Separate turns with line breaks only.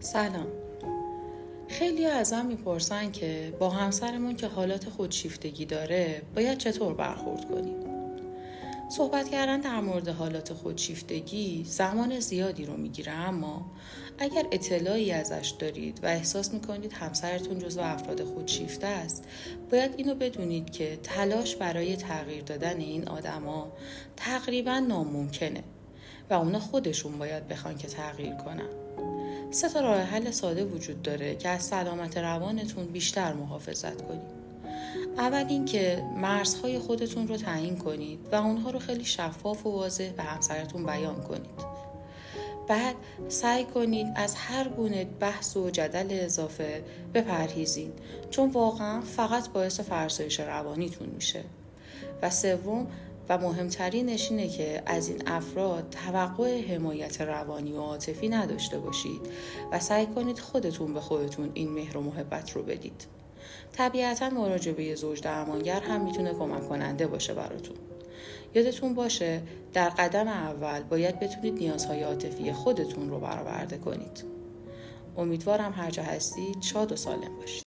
سلام. خیلی ازم میپرسن که با همسرمون که حالات خودشیفتگی داره باید چطور برخورد کنیم؟ صحبت کردن در مورد حالات خودشیفتگی زمان زیادی رو میگیره، اما اگر اطلاعی ازش دارید و احساس میکنید همسرتون جزو افراد خودشیفته است، باید اینو بدونید که تلاش برای تغییر دادن این آدما تقریبا ناممکنه و اونا خودشون باید بخوان که تغییر کنن. 3 راه حل ساده وجود داره که از سلامت روانتون بیشتر محافظت کنید. اول این که مرزهای خودتون رو تعیین کنید و اونها رو خیلی شفاف و واضح به همسرتون بیان کنید. بعد سعی کنید از هر گونه بحث و جدل اضافه بپرهیزین، چون واقعا فقط باعث فرسایش روانیتون میشه. و سوم و مهمترینش اینه که از این افراد توقع حمایت روانی و عاطفی نداشته باشید و سعی کنید خودتون به خودتون این مهر و محبت رو بدید. طبیعتاً مراجعه زوج درمانگر هم میتونه کمک کننده باشه براتون. یادتون باشه در قدم اول باید بتونید نیازهای عاطفی خودتون رو برآورده کنید. امیدوارم هر جا هستید شاد و سالم باشید.